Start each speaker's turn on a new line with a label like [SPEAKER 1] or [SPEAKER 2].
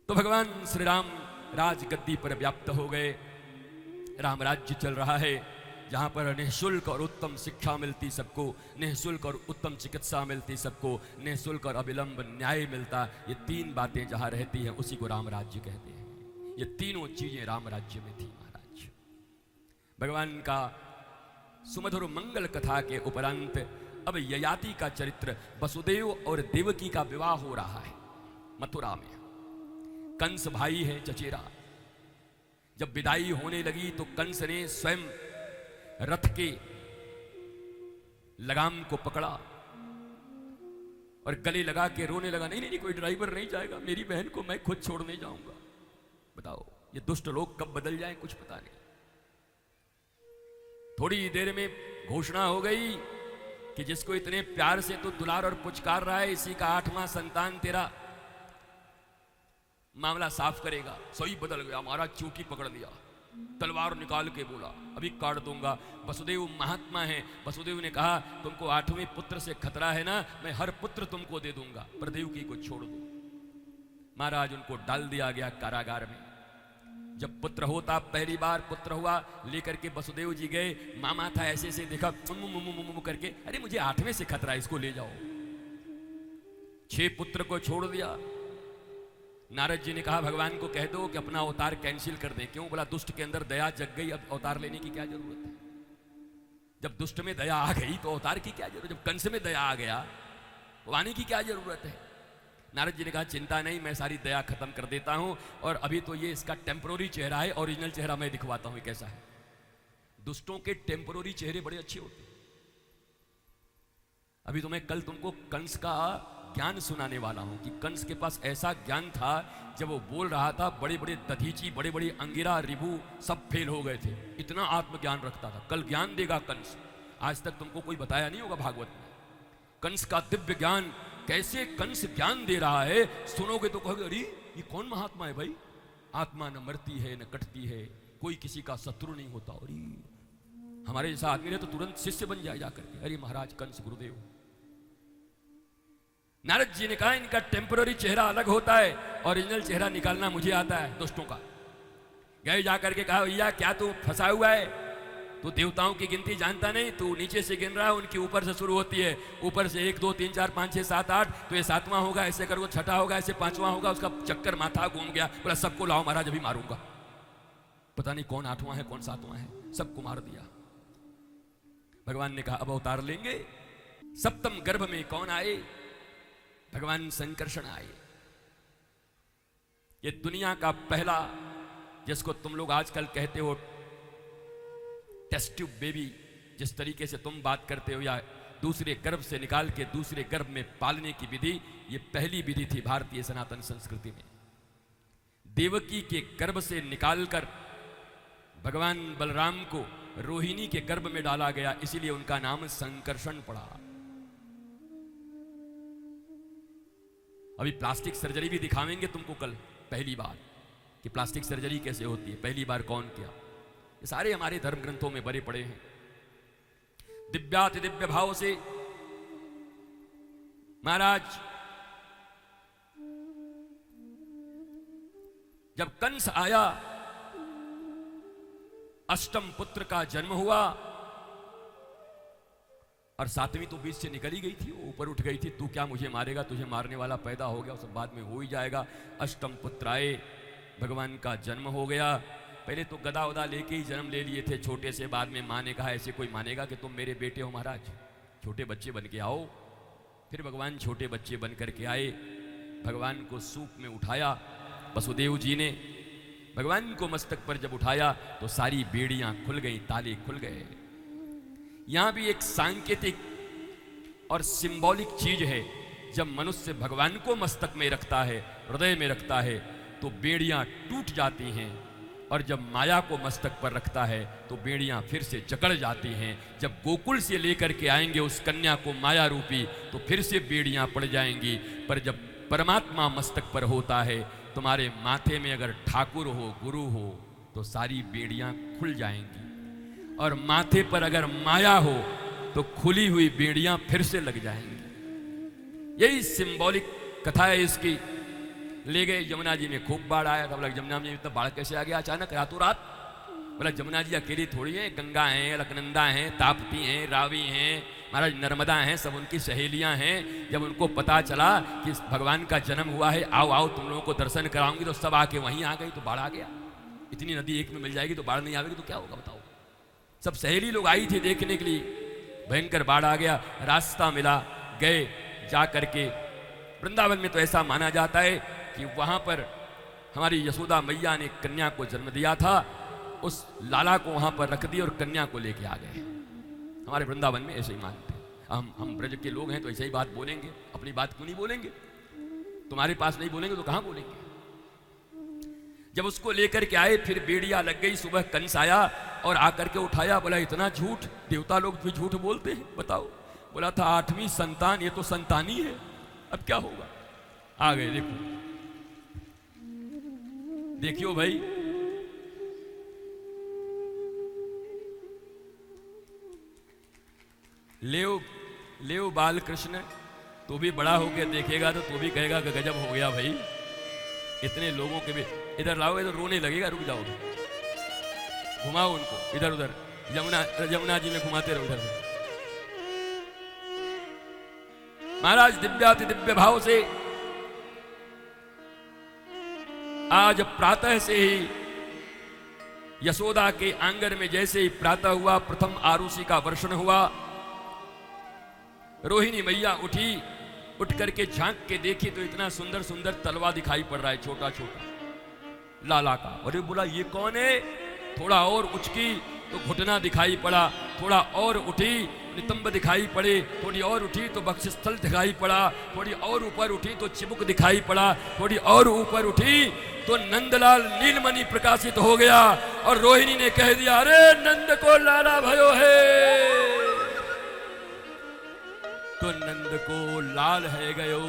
[SPEAKER 1] तो भगवान श्री राम राज गद्दी पर व्याप्त हो गए। राम राज्य चल रहा है जहाँ पर निःशुल्क और उत्तम शिक्षा मिलती सबको, निःशुल्क और उत्तम चिकित्सा मिलती सबको, निःशुल्क और अविलंब न्याय मिलता। ये तीन बातें जहाँ रहती हैं उसी को राम राज्य कहते हैं। ये तीनों चीजें राम राज्य में थी महाराज। भगवान का सुमधुर मंगल कथा के उपरांत अब ययाति का चरित्र, वसुदेव और देवकी का विवाह हो रहा है मथुरा में। कंस भाई है चचेरा। जब विदाई होने लगी तो कंस ने स्वयं रथ के लगाम को पकड़ा और गले लगा के रोने लगा, नहीं नहीं नहीं, कोई ड्राइवर नहीं जाएगा, मेरी बहन को मैं खुद छोड़ने जाऊंगा। बताओ ये दुष्ट लोग कब बदल जाएं कुछ पता नहीं। थोड़ी देर में घोषणा हो गई कि जिसको इतने प्यार से तो दुलार और पुचकार रहा है, इसी का 8वां संतान तेरा मामला साफ करेगा। सोई बदल गया, महाराज चूटी पकड़ लिया, तलवार निकाल के बोला अभी काट दूंगा। वसुदेव महात्मा है, वसुदेव ने कहा तुमको 8वें पुत्र से खतरा है ना, मैं हर पुत्र तुमको दे दूंगा, पर देवकी को छोड़ दो। महाराज उनको डाल दिया गया कारागार में। जब पुत्र होता, पहली बार पुत्र हुआ, लेकर के वसुदेव जी गए। मामा था, ऐसे से देखा मुमु करके, अरे मुझे 8वें से खतरा, इसको ले जाओ। 6 पुत्र को छोड़ दिया। नारद जी ने कहा भगवान को कह दो कि अपना अवतार कैंसिल कर दें। क्यों? बोला दुष्ट के अंदर दया जग गई, अब अवतार लेने की क्या जरूरत है। जब दुष्ट में दया आ गई तो अवतार की क्या जरूरत। जब कंस में दया आ गया तो आने की क्या जरूरत है। नारद जी ने कहा चिंता नहीं, मैं सारी दया खत्म कर देता हूं, और अभी तो ये इसका टेम्पररी चेहरा है, ओरिजिनल चेहरा मैं दिखवाता हूं कैसा है। दुष्टों के टेम्पररी चेहरे बड़े अच्छे होते हैं। अभी तो मैं कल तुमको कंस का ज्ञान सुनाने वाला हूं कि कंस के पास ऐसा ज्ञान था, जब वो बोल रहा था बड़े बड़े दधीची, बड़े बड़े अंगिरा, रिभु सब फेल हो गए थे। इतना आत्मज्ञान रखता था। कल ज्ञान देगा कंस, आज तक तुमको कोई बताया नहीं होगा भागवत में। कंस का दिव्य ज्ञान, कैसे कंस ज्ञान दे रहा है, सुनोगे तो कहोगे अरे ये कौन महात्मा है भाई। आत्मा न मरती है न कटती है, कोई किसी का शत्रु नहीं होता। अरे हमारे जैसा आदमी ने तो तुरंत शिष्य बन जाए जाकर के, अरे महाराज कंस गुरुदेव। नारद जी ने कहा इनका टेम्पररी चेहरा अलग होता है, ओरिजिनल चेहरा निकालना मुझे आता है दुष्टों का। गए जाकर के कहा भैया क्या तू फंसा हुआ है, तू देवताओं की गिनती जानता नहीं, तू नीचे से गिन रहा है, उनकी ऊपर से शुरू होती है। ऊपर से 1 2 3 4 5 6 7 8, तो ये 7वां होगा, ऐसे करो 6ठा होगा, ऐसे 5वां होगा। उसका चक्कर माथा घूम गया। बोला सबको लाओ महाराज अभी मारूंगा। पता नहीं कौन 8वां है कौन 7वां है, सबको मार दिया। भगवान ने कहा अब अवतार लेंगे। सप्तम गर्भ में कौन आए? भगवान संकर्षण आए। ये दुनिया का पहला, जिसको तुम लोग आजकल कहते हो टेस्ट ट्यूब बेबी, जिस तरीके से तुम बात करते हो, या दूसरे गर्भ से निकाल के दूसरे गर्भ में पालने की विधि, ये पहली विधि थी भारतीय सनातन संस्कृति में। देवकी के गर्भ से निकालकर भगवान बलराम को रोहिणी के गर्भ में डाला गया, इसीलिए उनका नाम संकर्षण पड़ा। अभी प्लास्टिक सर्जरी भी दिखावेंगे तुमको कल, पहली बार कि प्लास्टिक सर्जरी कैसे होती है, पहली बार कौन किया। ये सारे हमारे धर्म ग्रंथों में भरे पड़े हैं। दिव्याति दिव्य भाव से महाराज जब कंस आया, अष्टम पुत्र का जन्म हुआ, और 7वीं तो बीच से निकल ही गई थी, वो ऊपर उठ गई थी। तू क्या मुझे मारेगा, तुझे मारने वाला पैदा हो गया, सब बाद में हो ही जाएगा। अष्टम पुत्र आए, भगवान का जन्म हो गया। पहले तो गदा उदा लेके ही जन्म ले लिए थे छोटे से, बाद में माँ ने कहा ऐसे कोई मानेगा कि तुम मेरे बेटे हो महाराज, छोटे बच्चे बन के आओ। फिर भगवान छोटे बच्चे बन करके आए। भगवान को सूप में उठाया वसुदेव जी ने। भगवान को मस्तक पर जब उठाया तो सारी बेड़ियां खुल गई, ताले खुल गए। यहां भी एक सांकेतिक और सिंबॉलिक चीज है। जब मनुष्य भगवान को मस्तक में रखता है, हृदय में रखता है, तो बेड़ियां टूट जाती हैं, और जब माया को मस्तक पर रखता है तो बेड़ियां फिर से जकड़ जाती हैं। जब गोकुल से लेकर के आएंगे उस कन्या को माया रूपी, तो फिर से बेड़ियां पड़ जाएंगी। पर जब परमात्मा मस्तक पर होता है, तुम्हारे माथे में अगर ठाकुर हो, गुरु हो, तो सारी बेड़ियां खुल जाएंगी। और माथे पर अगर माया हो तो खुली हुई बेड़ियां फिर से लग जाएंगी। यही सिंबॉलिक कथा है इसकी। ले गए यमुना जी में, खूब बाढ़ आया था। बोला यमुना जी में इतना बाढ़ कैसे आ गया अचानक रातों रात? बोला यमुना जी अकेली थोड़ी है, गंगा हैं, अलकनंदा हैं, ताप्ती हैं, रावी हैं, महाराज नर्मदा हैं, सब उनकी सहेलियां हैं। जब उनको पता चला कि भगवान का जन्म हुआ है, आओ आओ तुम लोगों को दर्शन कराऊंगी, तो सब आके वहीं आ गई, तो बाढ़ आ गया। इतनी नदी एक में मिल जाएगी तो बाढ़ नहीं आएगी तो क्या होगा बताओ? सब सहेली लोग आई थी देखने के लिए, भयंकर बाढ़ आ गया। रास्ता मिला, गए जा करके वृंदावन में तो ऐसा माना जाता है कि वहां पर हमारी यशोदा मैया ने कन्या को जन्म दिया था, उस लाला को वहां पर रख दिया और कन्या को लेके आ गए। हमारे वृंदावन में ऐसे ही मानते हैं। हम ब्रज के लोग हैं तो ऐसे ही बात बोलेंगे, अपनी बात क्यों नहीं बोलेंगे? तुम्हारे पास नहीं बोलेंगे तो कहां बोलेंगे? जब उसको लेकर के आए, फिर बेड़िया लग गई, सुबह कंस आया और आकर के उठाया। बोला इतना झूठ, देवता लोग भी झूठ बोलते हैं बताओ? बोला था 8वीं संतान, ये तो संतानी है, अब क्या होगा? आ गए, देखो देखियो भाई, लेओ बाल कृष्ण, तू भी बड़ा होकर देखेगा तो तू भी कहेगा कि गजब हो गया भाई, इतने लोगों के भी। इधर लाओगे तो रोने लगेगा, रुक जाओ, घुमाओ उनको इधर उधर, यमुना जी में घुमाते रहो इधर से। महाराज दिव्याति दिव्य भाव से आज प्रातः से ही यशोदा के आंगन में जैसे ही प्रातः हुआ, प्रथम आरुषि का वर्षण हुआ। रोहिणी मैया उठी, उठ करके झांक के देखी तो इतना सुंदर सुंदर तलवा दिखाई पड़ रहा है, छोटा छोटा लाला का। अरे बोला ये कौन है? थोड़ा और उचकी तो घुटना दिखाई पड़ा, थोड़ा और उठी नितंब दिखाई पड़े, थोड़ी और उठी तो बक्षस्थल दिखाई पड़ा, थोड़ी और ऊपर उठी तो चिबुक दिखाई पड़ा, थोड़ी और ऊपर उठी तो नंदलाल नीलमणि प्रकाशित हो गया। और रोहिणी ने कह दिया, अरे नंद को लाला भयो है, तो नंद को लाल है गयो।